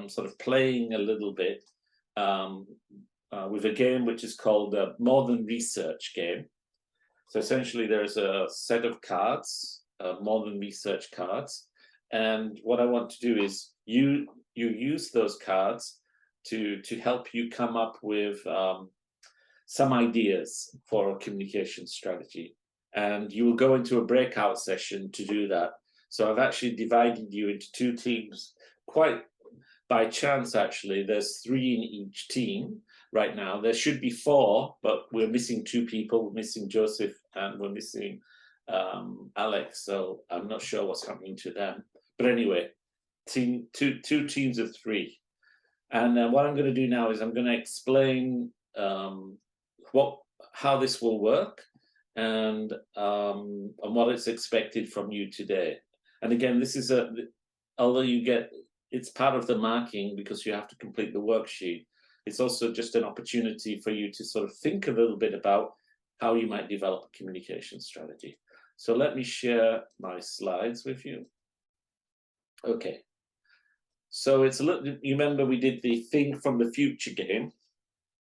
sort of playing a little bit with a game which is called a Modern Research game. So essentially there's a set of cards, modern research cards, and what I want to do is you use those cards to help you come up with some ideas for a communication strategy. And you will go into a breakout session to do that. So I've actually divided you into two teams quite by chance, actually. There's 3 in each team right now. There should be 4, but we're missing 2 people. We're missing Joseph and we're missing Alex. So I'm not sure what's happening to them. But anyway, two teams of 3. And what I'm going to do now is I'm going to explain how this will work and what is expected from you today. And again, this is although it's part of the marking because you have to complete the worksheet, it's also just an opportunity for you to sort of think a little bit about how you might develop a communication strategy. So let me share my slides with you. Okay. So it's a little, you remember we did the Think from the Future game?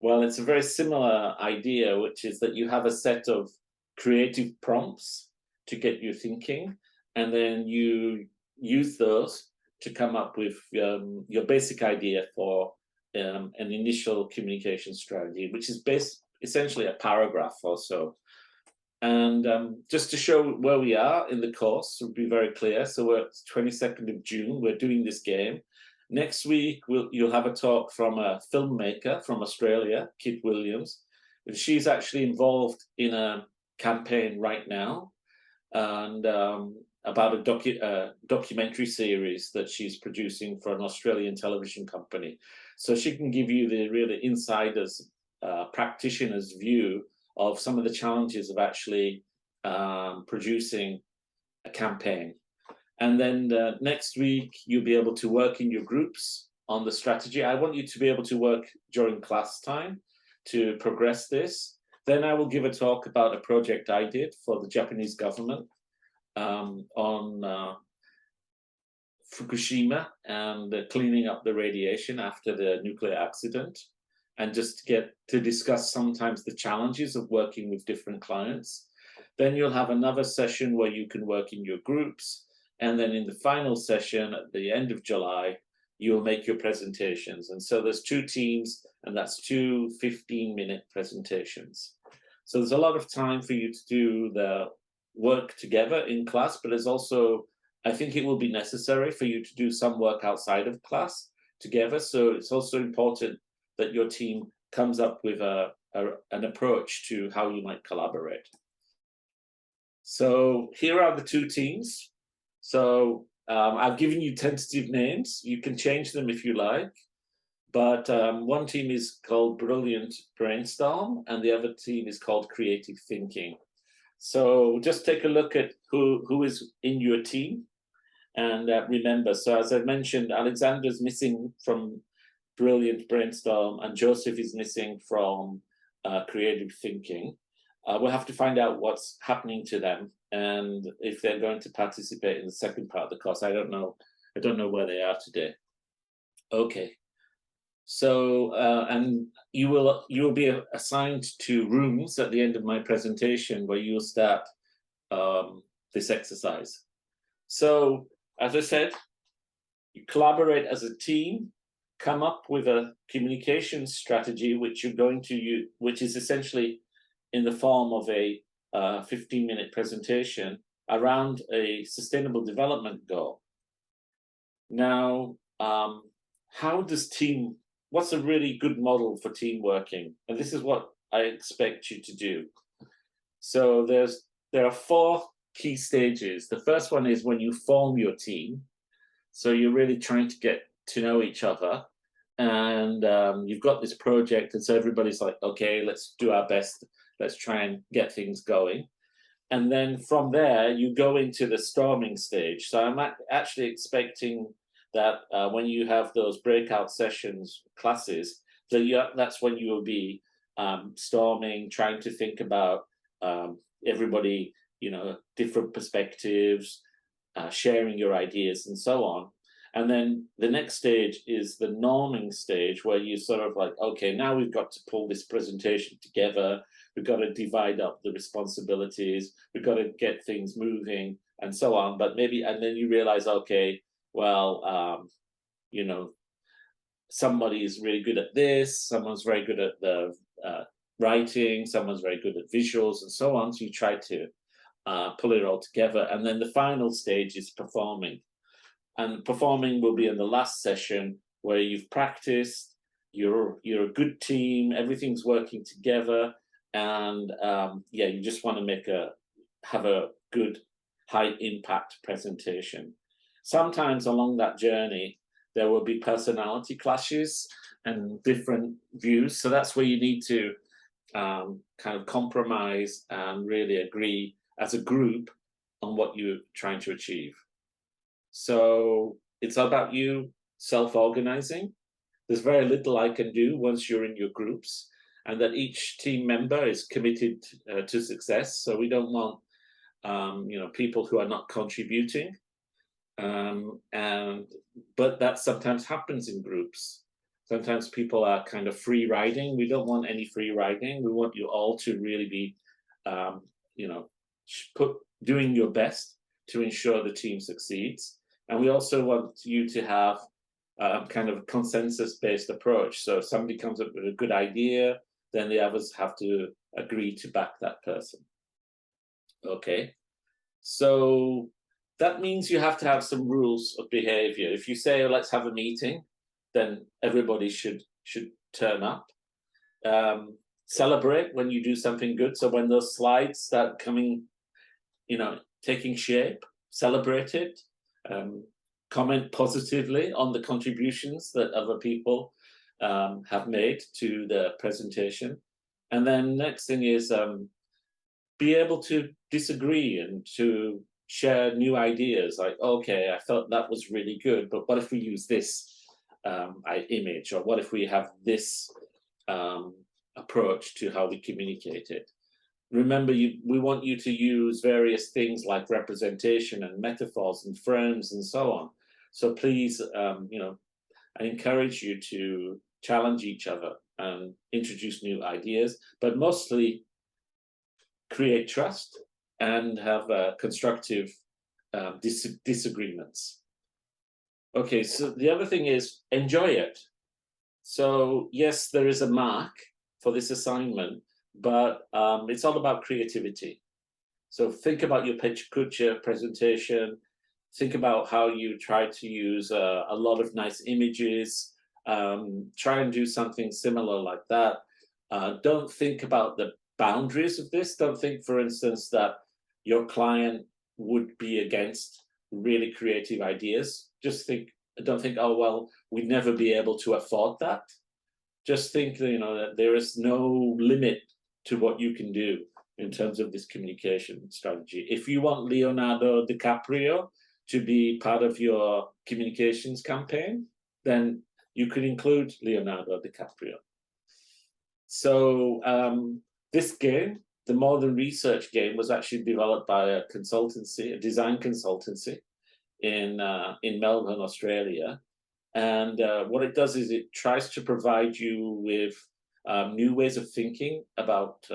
Well, it's a very similar idea, which is that you have a set of creative prompts to get you thinking, and then you use those to come up with your basic idea for an initial communication strategy, which is essentially a paragraph or so. And just to show where we are in the course, to be very clear, so we're 22nd of June, we're doing this game. Next week, you'll have a talk from a filmmaker from Australia, Kit Williams. And she's actually involved in a campaign right now and about a documentary series that she's producing for an Australian television company. So she can give you the really insider's, practitioner's view of some of the challenges of actually producing a campaign. And then next week, you'll be able to work in your groups on the strategy. I want you to be able to work during class time to progress this. Then I will give a talk about a project I did for the Japanese government on Fukushima and cleaning up the radiation after the nuclear accident, and just get to discuss sometimes the challenges of working with different clients. Then you'll have another session where you can work in your groups. And then in the final session at the end of July, you'll make your presentations. And so there's 2 teams, and that's 2 15-minute presentations. So there's a lot of time for you to do the work together in class, but there's also, I think it will be necessary for you to do some work outside of class together. So it's also important that your team comes up with an approach to how you might collaborate. So here are the 2 teams. So I've given you tentative names. You can change them if you like. But one team is called Brilliant Brainstorm, and the other team is called Creative Thinking. So just take a look at who is in your team. And remember, so as I mentioned, Alexander's missing from Brilliant Brainstorm, and Joseph is missing from Creative Thinking. We'll have to find out what's happening to them and if they're going to participate in the second part of the course. I don't know where they are today. Okay. So and you will be assigned to rooms at the end of my presentation where you'll start this exercise. So as I said, you collaborate as a team, come up with a communication strategy which you're going to use, which is essentially in the form of a 15-minute presentation around a sustainable development goal. Now, what's a really good model for team working? And this is what I expect you to do. So there are 4 key stages. The first one is when you form your team. So you're really trying to get to know each other. And you've got this project, and so everybody's like, okay, let's do our best. Let's try and get things going. And then from there, you go into the storming stage. So I'm actually expecting that when you have those breakout sessions, classes, that's when you will be storming, trying to think about everybody, different perspectives, sharing your ideas and so on. And then the next stage is the norming stage, where you sort of like, okay, now we've got to pull this presentation together. We've got to divide up the responsibilities. We've got to get things moving and so on. But maybe, and then you realize, okay, well, you know, somebody is really good at this. Someone's very good at the writing. Someone's very good at visuals and so on. So you try to pull it all together. And then the final stage is performing. And performing will be in the last session, where you've practiced, you're a good team, everything's working together, and yeah, you just want to have a good high impact presentation. Sometimes along that journey there will be personality clashes and different views, so that's where you need to kind of compromise and really agree as a group on what you're trying to achieve. So it's about you self-organizing. There's very little I can do once you're in your groups, and that each team member is committed to success. So we don't want people who are not contributing, but that sometimes happens in groups. Sometimes people are kind of free riding. We don't want any free riding. We want you all to really be doing your best to ensure the team succeeds. And we also want you to have kind of a consensus-based approach. So if somebody comes up with a good idea, then the others have to agree to back that person. Okay, so that means you have to have some rules of behavior. If you say, let's have a meeting, then everybody should turn up. Celebrate when you do something good. So when those slides start coming, taking shape, celebrate it. Comment positively on the contributions that other people have made to the presentation. And then next thing is be able to disagree and to share new ideas, like, okay, I thought that was really good, but what if we use this image, or what if we have this approach to how we communicate it? Remember, we want you to use various things like representation and metaphors and frames and so on. So please, I encourage you to challenge each other and introduce new ideas, but mostly create trust and have constructive disagreements. Okay, so the other thing is enjoy it. So yes, there is a mark for this assignment, but it's all about creativity. So think about your picture presentation. Think about how you try to use a lot of nice images. Try and do something similar like that. Don't think about the boundaries of this. Don't think, for instance, that your client would be against really creative ideas. Don't think, oh, well, we'd never be able to afford that. Just think, that there is no limit to what you can do in terms of this communication strategy. If you want Leonardo DiCaprio to be part of your communications campaign, then you could include Leonardo DiCaprio. So this game, the More Than Research game, was actually developed by a design consultancy in Melbourne, Australia. And what it does is it tries to provide you with new ways of thinking about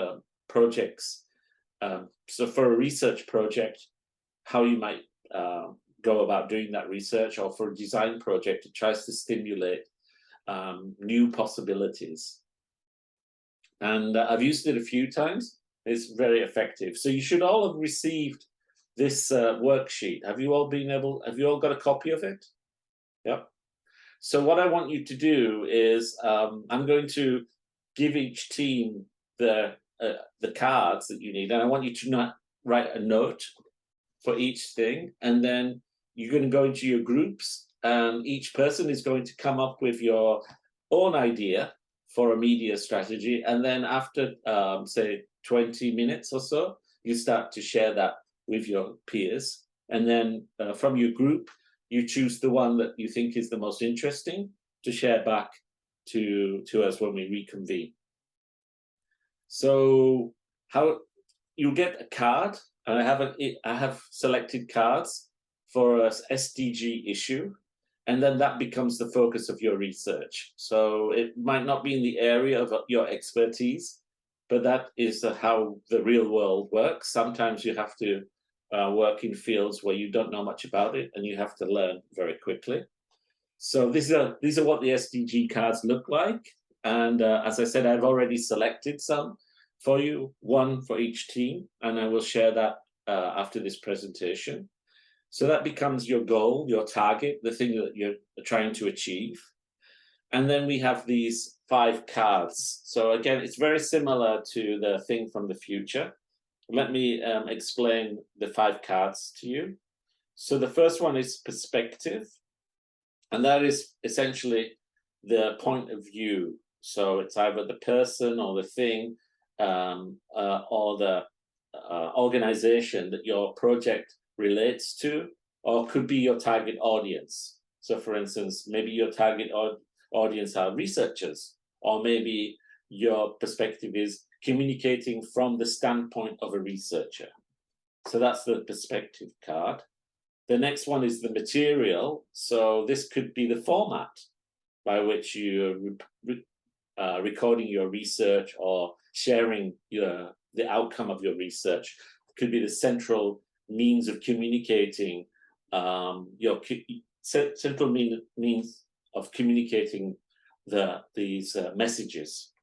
projects. So for a research project, how you might go about doing that research, or for a design project, it tries to stimulate new possibilities. And I've used it a few times. It's very effective. So you should all have received this worksheet. Have you all got a copy of it? Yep. So what I want you to do is I'm going to give each team the cards that you need, and I want you to not write a note for each thing, and then you're going to go into your groups, and each person is going to come up with your own idea for a media strategy, and then after say 20 minutes or so, you start to share that with your peers, and then from your group you choose the one that you think is the most interesting to share back to us when we reconvene. So how you get a card, and I have selected cards for a SDG issue, and then that becomes the focus of your research. So it might not be in the area of your expertise, but that is how the real world works. Sometimes you have to work in fields where you don't know much about it, and you have to learn very quickly. So these are what the SDG cards look like. And as I said, I've already selected some for you, one for each team, and I will share that after this presentation. So that becomes your goal, your target, the thing that you're trying to achieve. And then we have these 5 cards. So again, it's very similar to the thing from the future. Let me explain the 5 cards to you. So the first one is perspective, and that is essentially the point of view. So it's either the person or the thing or the organization that your project relates to, or could be your target audience. So for instance, maybe your target audience are researchers, or maybe your perspective is communicating from the standpoint of a researcher. So that's the perspective card. The next one is the material. So this could be the format by which you're recording your research or sharing the outcome of your research. It could be the central means of communicating, your central means of communicating these messages.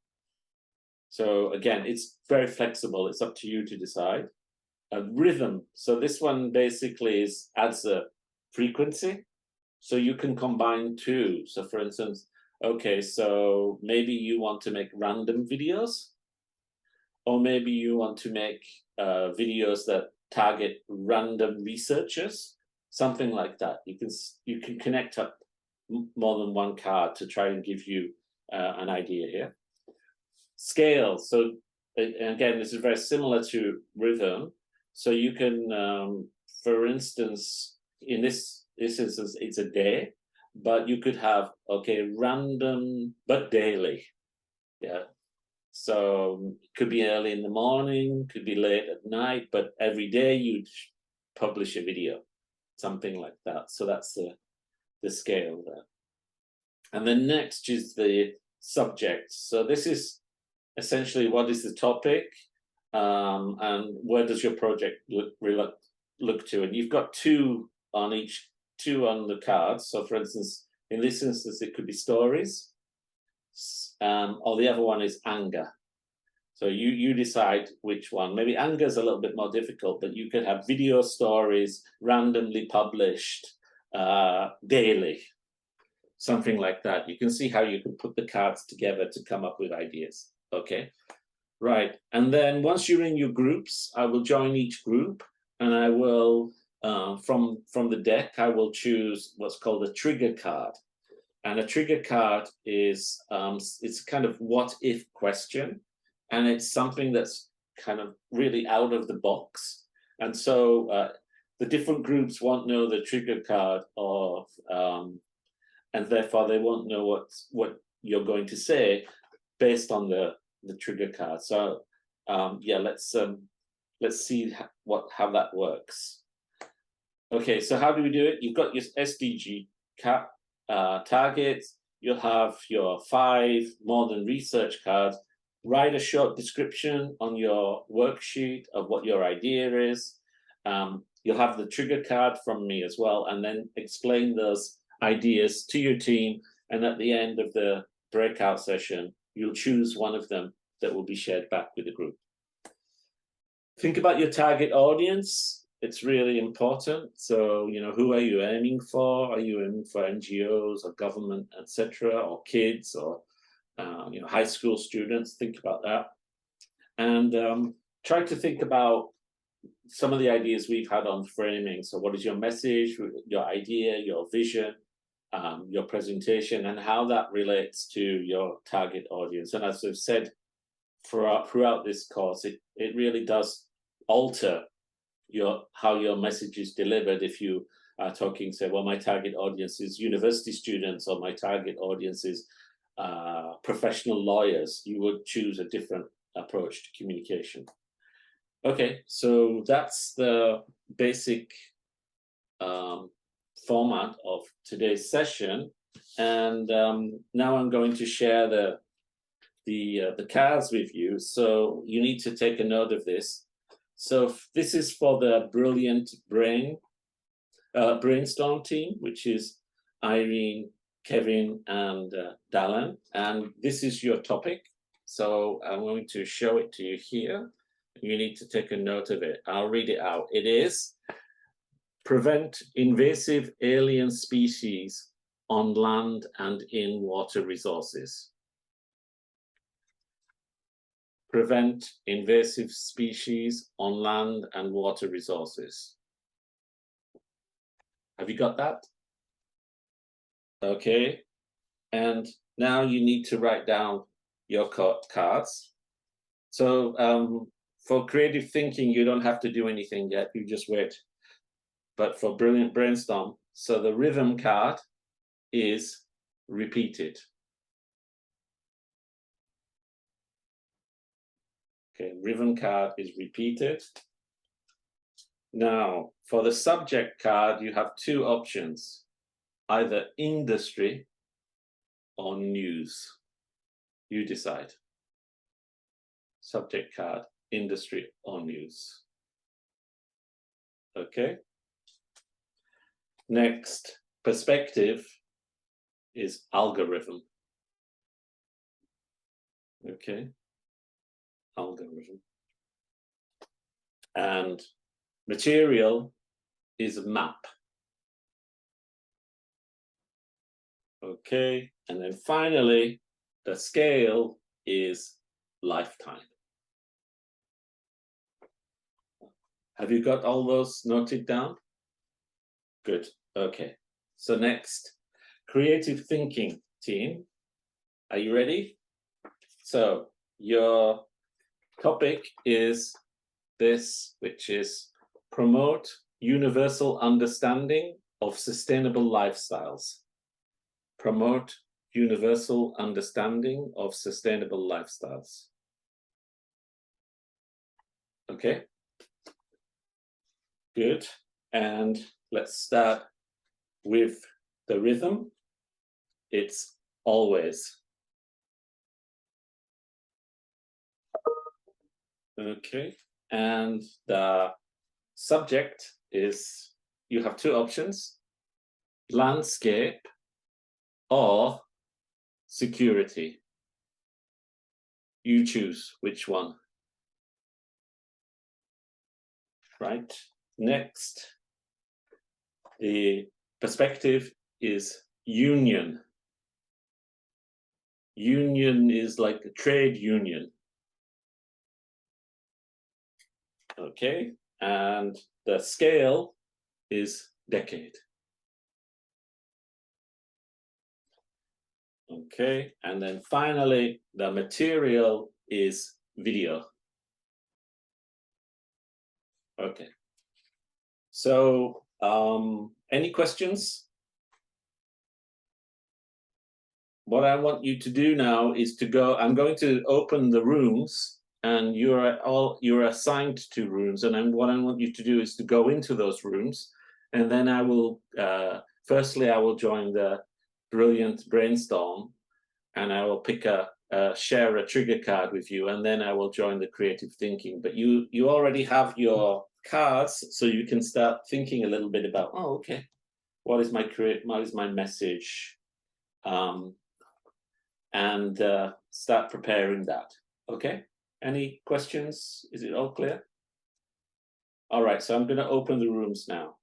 So again, it's very flexible. It's up to you to decide. Rhythm. So this one basically adds a frequency. So you can combine 2. So for instance, okay, so maybe you want to make random videos, or maybe you want to make videos that target random researchers, something like that. You can connect up more than one card to try and give you an idea here. Scale. So again, this is very similar to rhythm. So you can, for instance, in this instance, it's a day, but you could have, okay, random but daily. Yeah. So it could be early in the morning, could be late at night, but every day you'd publish a video, something like that. So that's the scale there. And then next is the subject. So this is essentially what is the topic, and where does your project look to? And you've got 2 on the cards. So for instance, in this instance, it could be stories, or the other one is anger. So you decide which one. Maybe anger is a little bit more difficult, but you could have video stories randomly published daily, something like that. You can see how you can put the cards together to come up with ideas. Okay, right. And then once you're in your groups, I will join each group, and I will, from the deck, I will choose what's called a trigger card. And a trigger card is, it's kind of what if question, and it's something that's kind of really out of the box. And so the different groups won't know the trigger card, or and therefore they won't know what you're going to say based on the trigger card. So yeah, let's see how that works. Okay, so how do we do it? You've got your SDG targets. You'll have your 5 more than research cards. Write a short description on your worksheet of what your idea is. You'll have the trigger card from me as well, and then explain those ideas to your team. And at the end of the breakout session, you'll choose one of them that will be shared back with the group. Think about your target audience. It's really important. So, who are you aiming for? Are you aiming for NGOs or government, etc., or kids, or high school students? Think about that, and try to think about some of the ideas we've had on framing. So, what is your message, your idea, your vision, your presentation, and how that relates to your target audience? And as I've said throughout this course, it really does alter how your message is delivered. If you are talking, say, well, my target audience is university students, or my target audience is professional lawyers, you would choose a different approach to communication. Okay, so that's the basic format of today's session. And now I'm going to share the cards with you. So you need to take a note of this. So this is for the Brilliant Brainstorm team, which is Irene, Kevin, and Dalan. And this is your topic. So I'm going to show it to you here. You need to take a note of it. I'll read it out. It is prevent invasive alien species on land and in water resources. Prevent invasive species on land and water resources. Have you got that? Okay. And now you need to write down your cards. So for creative thinking, you don't have to do anything yet. You just wait. But for Brilliant Brainstorm, so the rhythm card is repeated. Okay, rhythm card is repeated. Now, for the subject card, you have two options, either industry or news. You decide. Subject card, industry or news. Okay. Next, perspective is algorithm. Okay. Algorithm. And material is map. Okay. And then finally, the scale is lifetime. Have you got all those noted down? Good. Okay. So next, creative thinking team. Are you ready? So your topic is this, which is promote universal understanding of sustainable lifestyles. Promote universal understanding of sustainable lifestyles. Okay. Good. And let's start with the rhythm. It's always. Okay. And the subject is, you have two options, landscape or security. You choose which one. Right. Next, the perspective is union. Union is like a trade union. Okay, and the scale is decade. Okay, and then finally, the material is video. Okay. So, any questions? What I want you to do now is to go, I'm going to open the rooms, and you're assigned to rooms, and what I want you to do is to go into those rooms, and then I will, firstly, I will join the Brilliant Brainstorm, and I will pick share a trigger card with you, and then I will join the creative thinking. But you already have your cards, so you can start thinking a little bit about, oh, okay, what is my message, and start preparing that. Okay. Any questions? Is it all clear? All right. So I'm going to open the rooms now.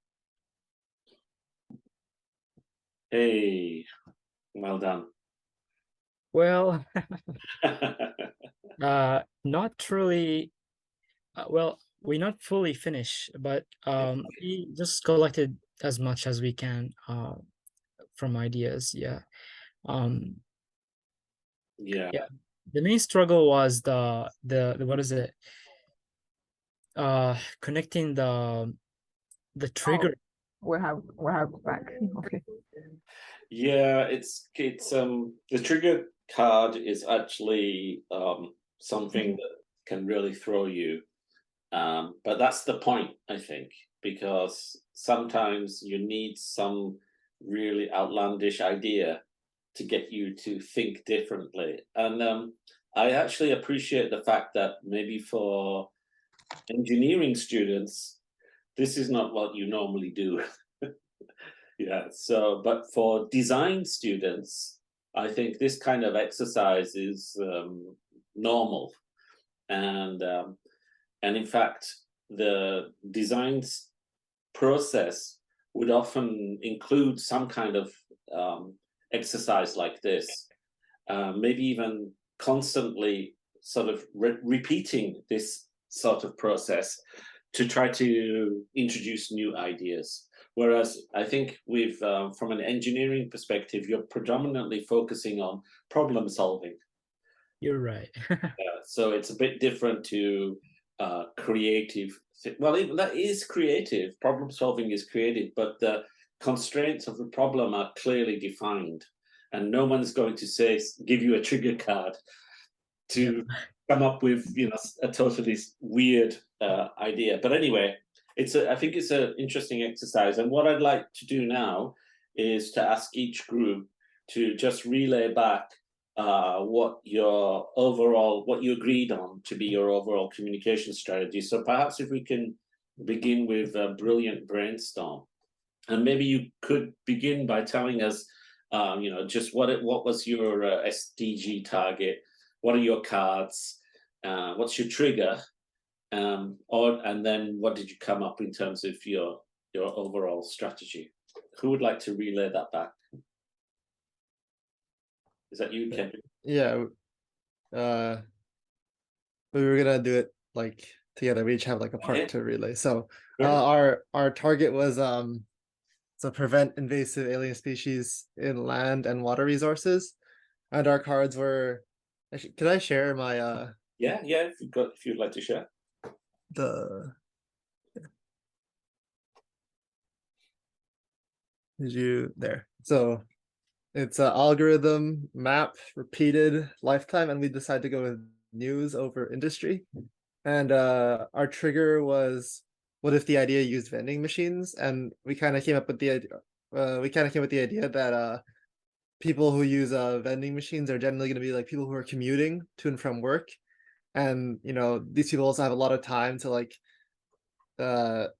Hey, well done. Well, not really. Well, we're not fully finished, but we just collected as much as we can from ideas. Yeah. Yeah. Yeah. The main struggle was the what is it? Connecting the trigger. We have back. Okay. Yeah, it's the trigger card is actually something that can really throw you. But that's the point, I think, because sometimes you need some really outlandish idea to get you to think differently. And I actually appreciate the fact that maybe for engineering students, this is not what you normally do. Yeah, so, but for design students, I think this kind of exercise is normal. And in fact, the design process would often include some kind of exercise like this, maybe even constantly sort of repeating this sort of process to try to introduce new ideas. Whereas I think with from an engineering perspective, you're predominantly focusing on problem solving. You're right. So it's a bit different to creative. Well, even that is creative. Problem solving is creative, but the constraints of the problem are clearly defined, and no one's going to say give you a trigger card to come up with a totally weird idea. But anyway, I think it's an interesting exercise, and what I'd like to do now is to ask each group to just relay back what you agreed on to be your overall communication strategy. So perhaps if we can begin with a brilliant brainstorm, and maybe you could begin by telling us, just what was your SDG target, what are your cards, what's your trigger, and then what did you come up in terms of your overall strategy? Who would like to relay that back? Is that you, Ken? Yeah. We were gonna do it like together. We each have like a part to relay. So our target was so prevent invasive alien species in land and water resources. And our cards were actually, could I share my yeah, if you'd like to share. There. So it's an algorithm, map, repeated, lifetime, and we decided to go with news over industry. And our trigger was, what if the idea used vending machines? And we kind of came up with the idea. That people who use vending machines are generally going to be like people who are commuting to and from work, and these people also have a lot of time to like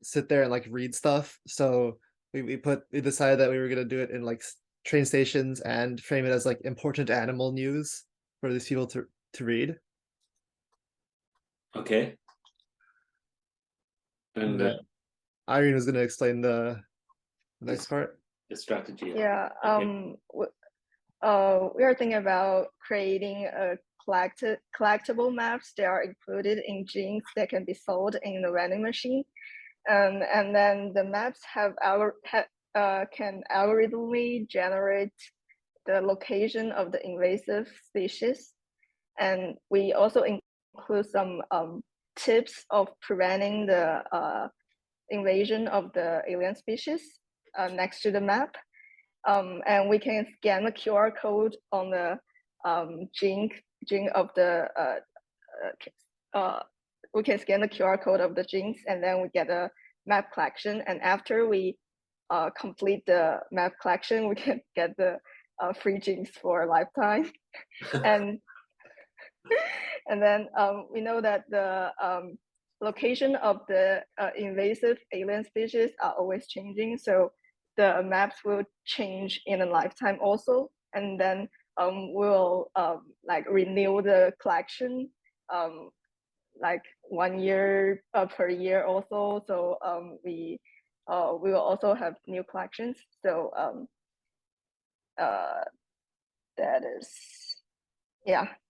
sit there and like read stuff. So we decided that we were going to do it in like train stations and frame it as like important animal news for these people to read. Okay. And Irene was going to explain the next part. The strategy. Yeah. We are thinking about creating a collectible maps that are included in Jinx that can be sold in the vending machine, and then the maps can algorithmically generate the location of the invasive species, and we also include some tips of preventing the invasion of the alien species next to the map. And we can scan the QR code on the Jinx of the we can scan the QR code of the Jinx, and then we get a map collection. And after we complete the map collection, we can get the free Jinx for a lifetime. and then we know that the location of the invasive alien species are always changing, so the maps will change in a lifetime also, and then we'll like renew the collection like 1 year per year also. So we will also have new collections. So that is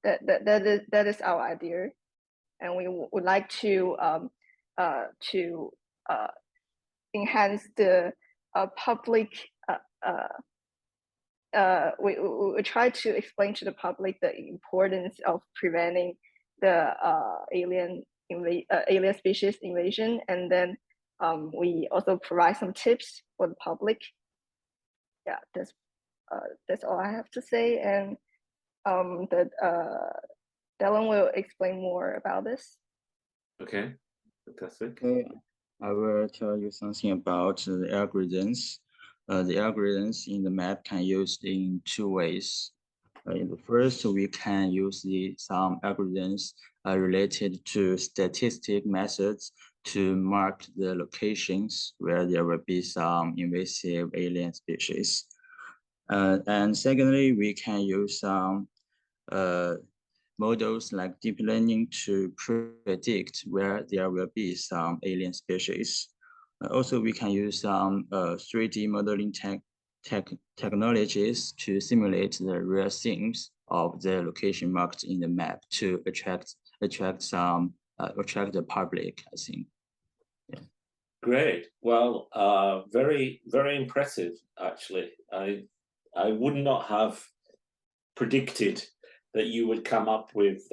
that is our idea, and we would like to enhance the public. We try to explain to the public the importance of preventing the alien species invasion, and then we also provide some tips for the public. Yeah, that's all I have to say, and Dylan will explain more about this. Okay, fantastic. I will tell you something about the algorithms. The algorithms in the map can used in two ways. In the first, we can use some algorithms related to statistic methods to mark the locations where there will be some invasive alien species. And secondly, we can use some models like deep learning to predict where there will be some alien species. Also, we can use some 3D modeling technologies to simulate the real things of the location marked in the map to attract the public, I think. Great. Well, very, very impressive, actually. I would not have predicted that you would come up with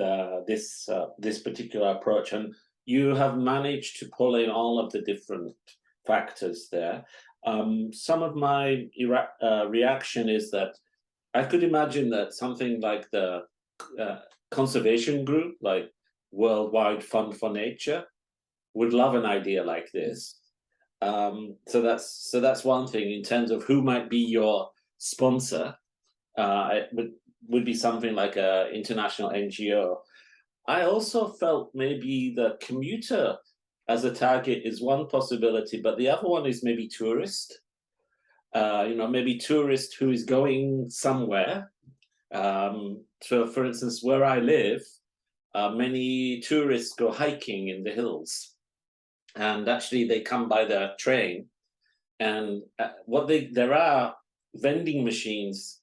this particular approach, and you have managed to pull in all of the different factors there. Some of my reaction is that I could imagine that something like the conservation group, like Worldwide Fund for Nature, would love an idea like this. So that's one thing in terms of who might be your sponsor. It would be something like a international NGO. I also felt maybe the commuter as a target is one possibility, but the other one is maybe tourist. Maybe tourist who is going somewhere. So, for instance, where I live, many tourists go hiking in the hills, and actually they come by the train, and there are vending machines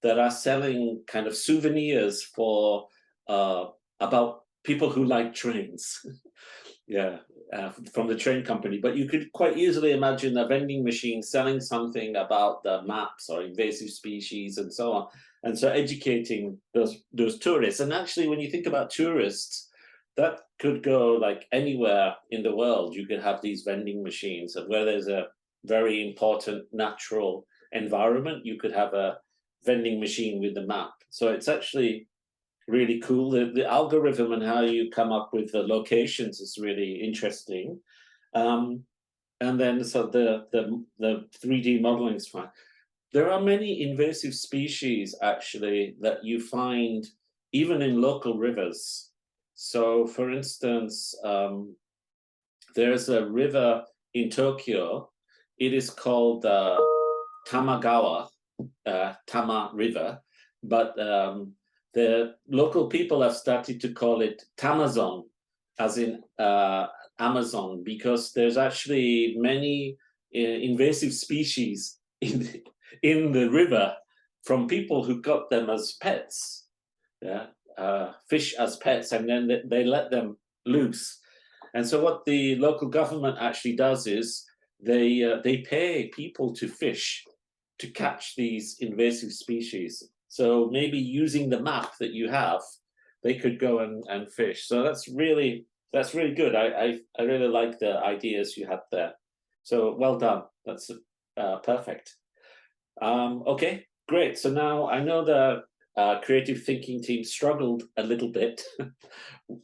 that are selling kind of souvenirs for about people who like trains. Yeah, from the train company. But you could quite easily imagine a vending machine selling something about the maps or invasive species and so on. And so educating those tourists. And actually, when you think about tourists, that could go like anywhere in the world. You could have these vending machines, and where there's a very important natural environment, you could have a vending machine with the map. So it's actually really cool. The algorithm and how you come up with the locations is really interesting. And then so the 3D modeling is fine. There are many invasive species actually that you find even in local rivers. So for instance, there's a river in Tokyo. It is called Tamagawa, Tama River, but the local people have started to call it Tamazon, as in Amazon, because there's actually many invasive species in the river from people who got them as pets, fish as pets, and then they let them loose. And so what the local government actually does is they pay people to fish to catch these invasive species. So maybe using the map that you have, they could go and fish. So that's really good. I really like the ideas you had there. So well done. That's perfect. Okay, great. So now I know the creative thinking team struggled a little bit,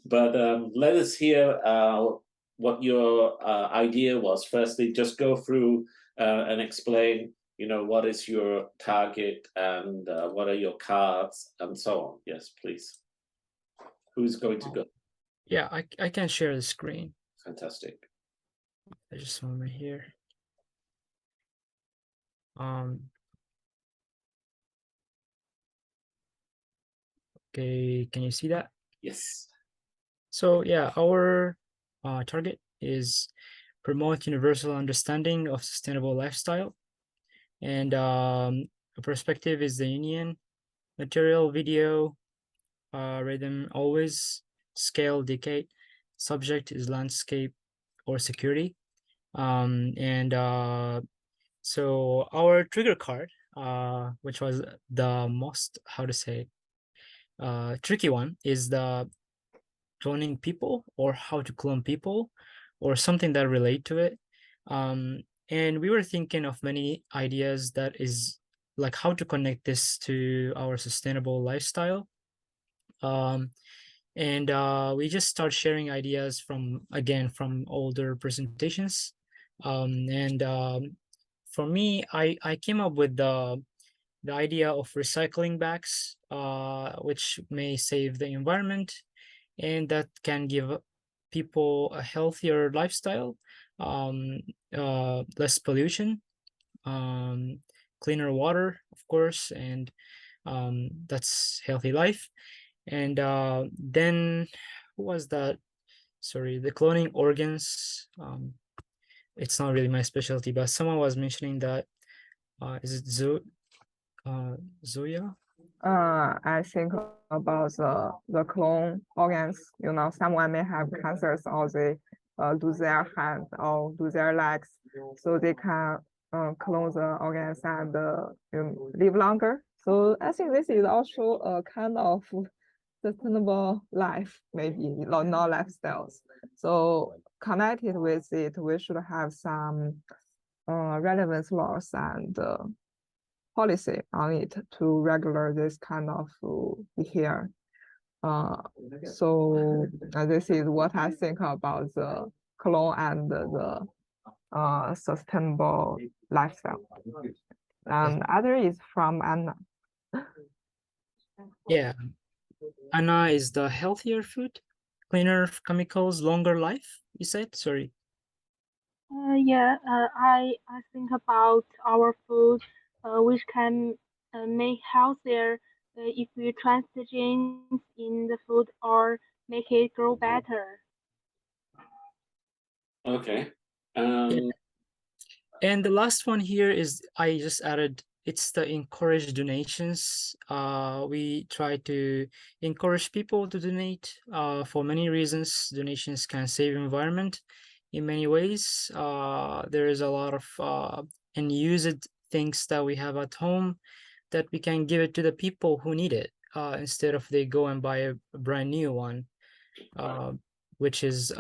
but let us hear what your idea was. Firstly, just go through and explain, what is your target and what are your cards and so on. Yes, please. Who's going to go? Yeah, I can share the screen. Fantastic. I just want right here. Okay, can you see that? Yes. So yeah, our target is promote universal understanding of sustainable lifestyle. And a perspective is the union, material, video, rhythm, always, scale, decade, subject is landscape or security. So our trigger card, which was the most, tricky one, is the cloning people or how to clone people or something that relate to it. And we were thinking of many ideas that is like how to connect this to our sustainable lifestyle. And we just start sharing ideas from older presentations. And for me, I came up with the idea of recycling bags, which may save the environment and that can give people a healthier lifestyle, less pollution, cleaner water, of course, and that's healthy life. And then who was that? Sorry, the cloning organs. It's not really my specialty, but someone was mentioning that. Is it Zoya? I think about the clone organs. You know, someone may have cancers or they lose their hands or lose their legs, so they can clone the organs and live longer. So I think this is also a kind of sustainable life, maybe not lifestyles. So connected with it, we should have some relevance laws and policy on it to regulate this kind of behavior. So this is what I think about the clone and the sustainable lifestyle. And other is from Anna. Yeah, Anna is the healthier food, cleaner chemicals, longer life. You said, sorry. I think about our food, which can make healthier if we trans the genes in the food or make it grow better. Okay. And the last one here is I just added, it's the encourage donations. We try to encourage people to donate for many reasons. Donations can save environment in many ways. There is a lot of unused things that we have at home that we can give it to the people who need it instead of they go and buy a brand new one, which is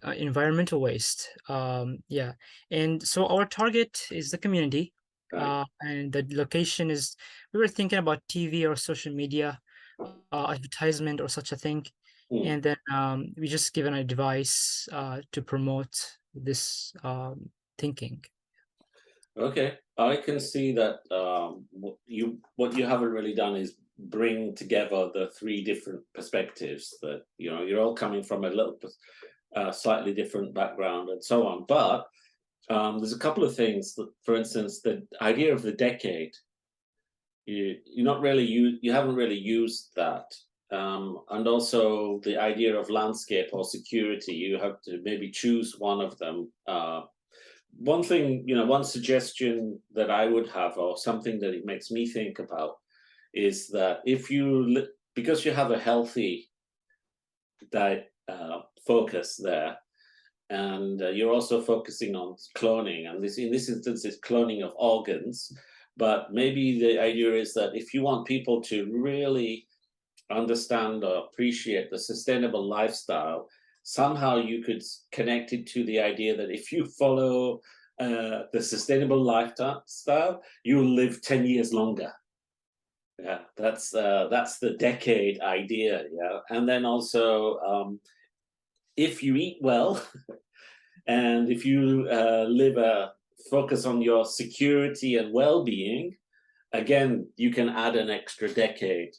environmental waste. Yeah, and so our target is the community, and the location is, we were thinking about TV or social media advertisement or such a thing. And then we just given a device to promote this thinking. Okay, I can see that what you haven't really done is bring together the three different perspectives that you're all coming from a little slightly different background and so on. But there's a couple of things that, for instance, the idea of the decade, you haven't really used that. And also the idea of landscape or security, you have to maybe choose one of them. One thing, one suggestion that I would have, or something that it makes me think about, is that because you have a healthy focus there, and you're also focusing on cloning, and in this instance is cloning of organs, but maybe the idea is that if you want people to really understand or appreciate the sustainable lifestyle, somehow you could connect it to the idea that if you follow the sustainable lifestyle, you'll live 10 years longer. Yeah, that's the decade idea. Yeah, and then also if you eat well and if you focus on your security and well-being, again, you can add an extra decade.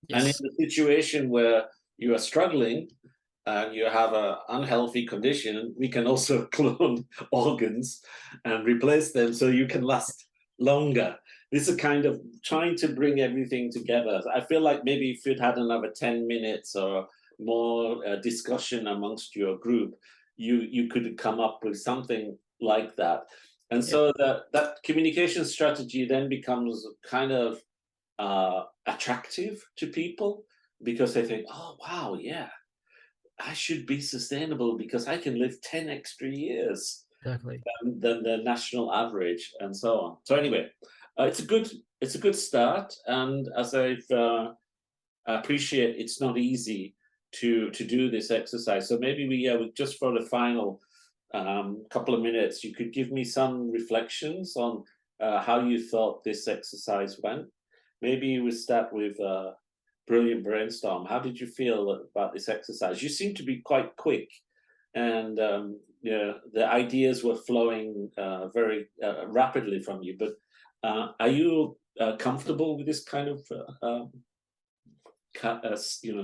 Yes. And in the situation where you are struggling and you have an unhealthy condition, we can also clone organs and replace them so you can last longer. This is kind of trying to bring everything together. I feel like maybe if you'd had another 10 minutes or more discussion amongst your group, you could come up with something like that. And so that communication strategy then becomes kind of attractive to people, because they think, oh, wow, yeah, I should be sustainable because I can live 10 extra years than the national average, and so on. So anyway, it's a good start, and as I appreciate, it's not easy to do this exercise. So maybe we just for the final couple of minutes, you could give me some reflections on how you thought this exercise went. Maybe we start with Brilliant Brainstorm. How did you feel about this exercise? You seem to be quite quick, and yeah, the ideas were flowing very rapidly from you. But are you comfortable with this kind of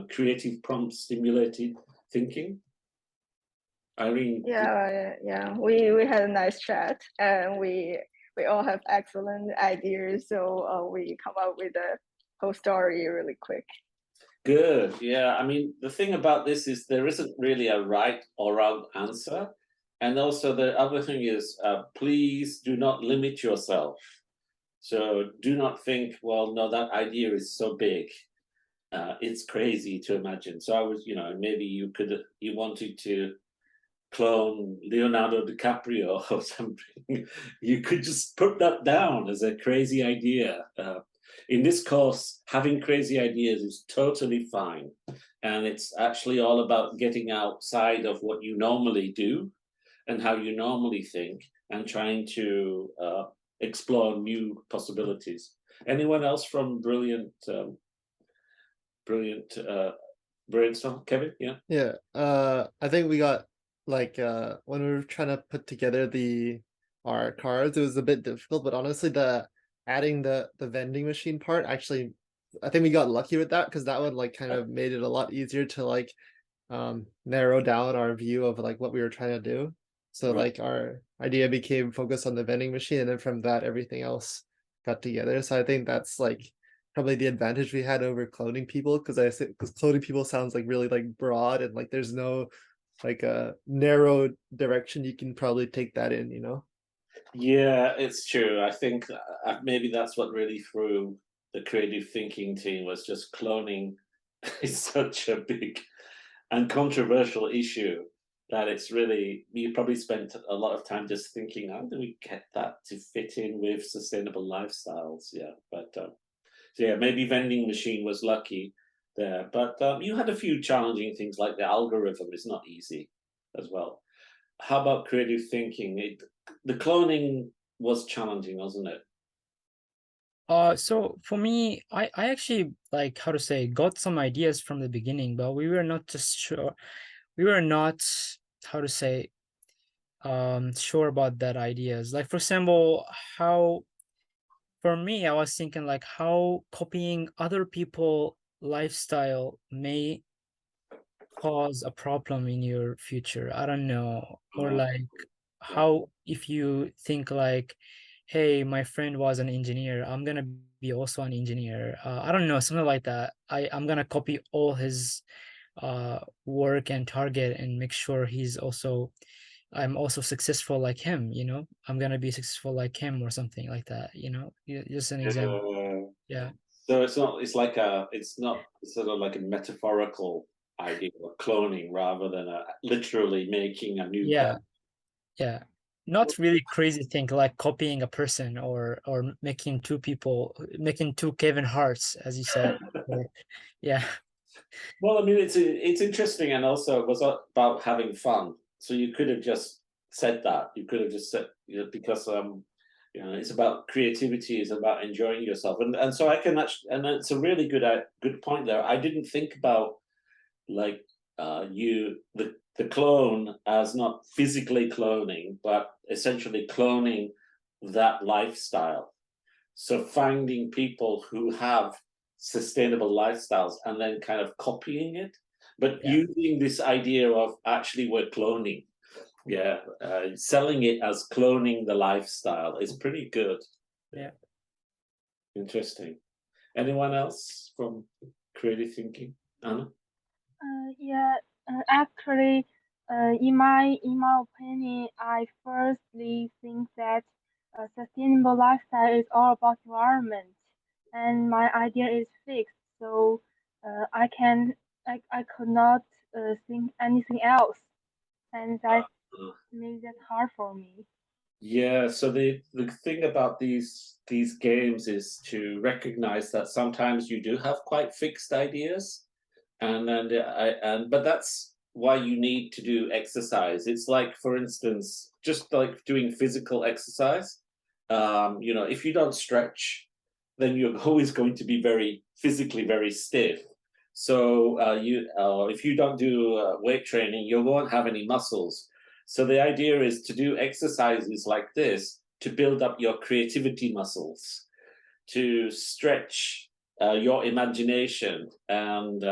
creative prompt stimulated thinking? Irene? Yeah. We had a nice chat, and we all have excellent ideas. So we come up with a whole story really quick. Good. Yeah. I mean, the thing about this is there isn't really a right or wrong answer. And also the other thing is, please do not limit yourself. So do not think, well, no, that idea is so big. It's crazy to imagine. So I was, maybe you wanted to clone Leonardo DiCaprio or something. You could just put that down as a crazy idea. In this course, having crazy ideas is totally fine. And it's actually all about getting outside of what you normally do and how you normally think and trying to explore new possibilities. Anyone else from Brilliant Brainstorm? Kevin? Yeah. I think we got like when we were trying to put together our cards, it was a bit difficult, but honestly adding the vending machine part, actually I think we got lucky with that, because that one like kind of made it a lot easier to like narrow down our view of like what we were trying to do. So Right. like our idea became focused on the vending machine, and then from that everything else got together. So I think that's like probably the advantage we had over cloning people, because cloning people sounds like really like broad, and like there's no like a narrow direction you can probably take that in, Yeah, it's true. I think maybe that's what really threw the creative thinking team, was just cloning is such a big and controversial issue that it's really, you probably spent a lot of time just thinking, how do we get that to fit in with sustainable lifestyles? Yeah, but so yeah, maybe vending machine was lucky there, but you had a few challenging things like the algorithm is not easy as well. How about creative thinking? The cloning was challenging, wasn't it? So for me, I actually, like, how to say, got some ideas from the beginning, but we were not just sure. We were not, how to say, sure about that ideas. Like, for example, for me, I was thinking like how copying other people lifestyle may cause a problem in your future. I don't know. Or like how, if you think like, hey, my friend was an engineer, I'm gonna be also an engineer. I don't know, something like that. I'm gonna copy all his work and target and make sure I'm also successful like him, I'm gonna be successful like him or something like that, just an example. Yeah. So it's not sort of like a metaphorical idea of cloning rather than literally making a new Yeah. person. Yeah. Not really crazy thing like copying a person or making two Kevin Harts, as you said. Yeah. Well, I mean, it's interesting, and also it was about having fun. So you could have just said that. You could have just said, because it's about creativity, it's about enjoying yourself, and so I can actually, and it's a really good point there. I didn't think about like the clone as not physically cloning, but essentially cloning that lifestyle. So finding people who have sustainable lifestyles and then kind of copying it, but Yeah. using this idea of actually we're cloning. Yeah, selling it as cloning the lifestyle is pretty good. Yeah. Interesting. Anyone else from creative thinking? Anna? Yeah, actually, in my opinion, I firstly think that a sustainable lifestyle is all about environment, and my idea is fixed, so I could not think anything else, and that makes it hard for me. Yeah, so the thing about these games is to recognize that sometimes you do have quite fixed ideas, and then but that's why you need to do exercise. It's like, for instance, just like doing physical exercise. If you don't stretch, then you're always going to be very physically very stiff. So if you don't do weight training, you won't have any muscles. So the idea is to do exercises like this to build up your creativity muscles, to stretch your imagination, and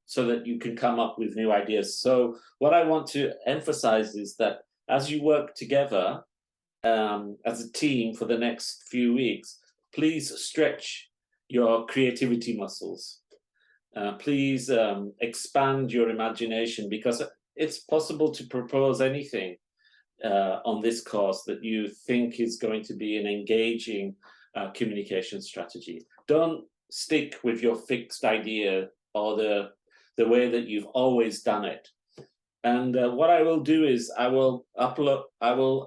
so that you can come up with new ideas. So what I want to emphasize is that as you work together as a team for the next few weeks, please stretch your creativity muscles. Please expand your imagination, because it's possible to propose anything on this course that you think is going to be an engaging communication strategy. Don't stick with your fixed idea or the way that you've always done it. And what I will do is I will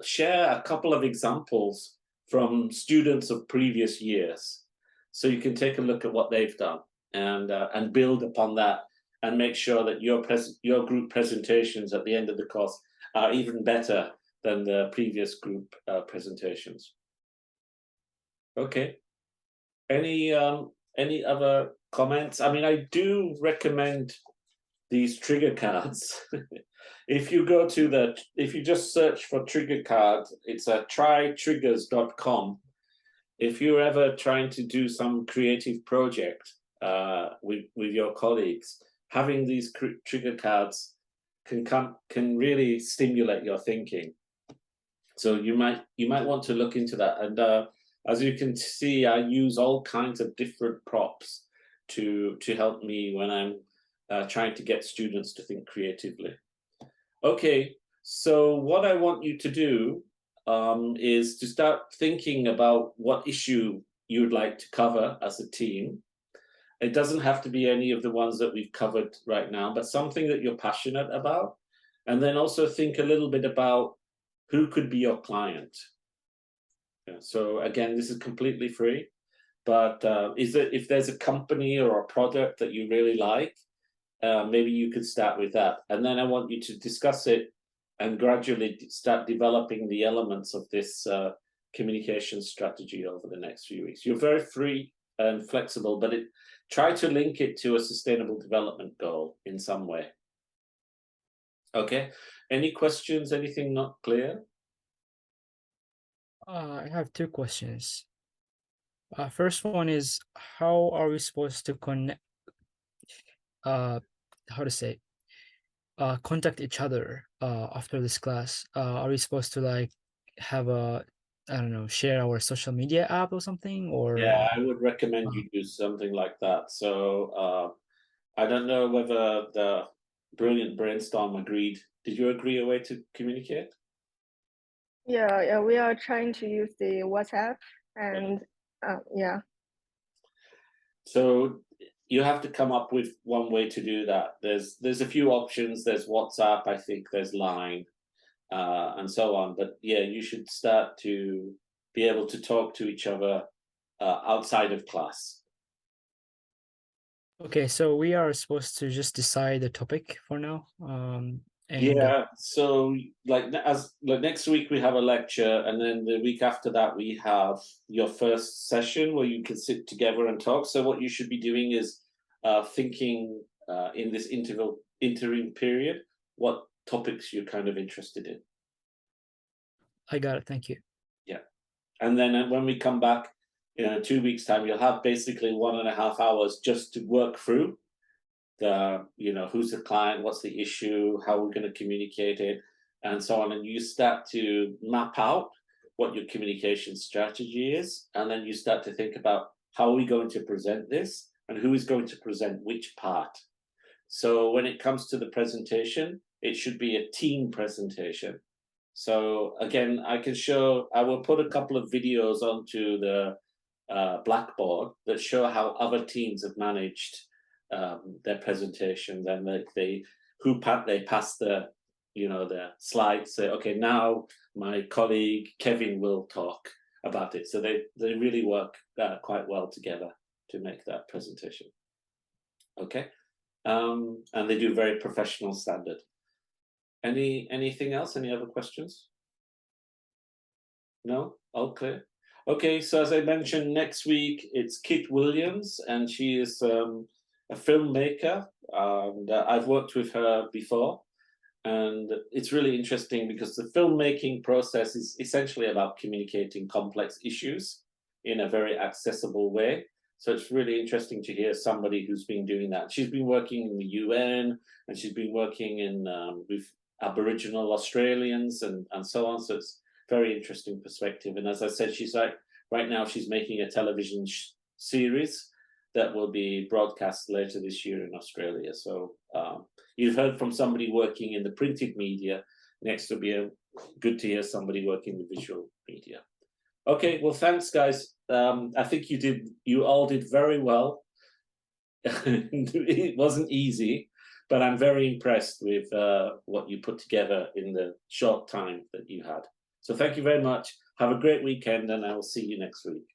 share a couple of examples from students of previous years, so you can take a look at what they've done and build upon that, and make sure that your group presentations at the end of the course are even better than the previous group presentations. Okay. Any other comments? I mean, I do recommend these trigger cards. If you go to if you just search for trigger cards, it's trytriggers.com. If you're ever trying to do some creative project with your colleagues, having these trigger cards can really stimulate your thinking. So you might want to look into that. And as you can see, I use all kinds of different props to help me when I'm trying to get students to think creatively. Okay, so what I want you to do is to start thinking about what issue you'd like to cover as a team. It doesn't have to be any of the ones that we've covered right now, but something that you're passionate about. And then also think a little bit about who could be your client. Yeah, so again, this is completely free, but if there's a company or a product that you really like, maybe you could start with that. And then I want you to discuss it and gradually start developing the elements of this communication strategy over the next few weeks. You're very free and flexible, but try to link it to a sustainable development goal in some way. Okay, any questions, anything not clear? I have two questions. First one is, how are we supposed to connect, contact each other after this class? Are we supposed to like have I don't know, share our social media app or something? Or yeah, I would recommend you do something like that. So I don't know whether the Brilliant Brainstorm agreed. Did you agree a way to communicate? Yeah, we are trying to use the WhatsApp, and yeah. So you have to come up with one way to do that. There's a few options. There's WhatsApp, I think there's Line, and so on. But yeah, you should start to be able to talk to each other outside of class. okay, so we are supposed to just decide the topic for now. And yeah, so like next week we have a lecture, and then the week after that we have your first session where you can sit together and talk. So what you should be doing is thinking in this interim period what topics you're kind of interested in. I got it, thank you. Yeah, and then when we come back in 2 weeks' time, you'll have basically 1.5 hours just to work through who's the client, what's the issue, how we're going to communicate it, and so on. And you start to map out what your communication strategy is, and then you start to think about how are we going to present this and who is going to present which part. So when it comes to the presentation, it should be a team presentation. So again, I will put a couple of videos onto the Blackboard that show how other teams have managed their presentations, and they pass the slides, say, okay, now my colleague Kevin will talk about it. So they really work quite well together to make that presentation. Okay, and they do very professional standard. Anything else? Any other questions? No? All clear? Okay, so as I mentioned, next week it's Kit Williams, and she is a filmmaker, and I've worked with her before. And it's really interesting because the filmmaking process is essentially about communicating complex issues in a very accessible way. So it's really interesting to hear somebody who's been doing that. She's been working in the UN, and she's been working in with Aboriginal Australians and so on. So it's very interesting perspective. And as I said, she's like, right now she's making a television series that will be broadcast later this year in Australia. So you've heard from somebody working in the printed media. Next will be good to hear somebody working in the visual media. Okay, well, thanks, guys. I think you all did very well. It wasn't easy, but I'm very impressed with what you put together in the short time that you had. So thank you very much. Have a great weekend, and I will see you next week.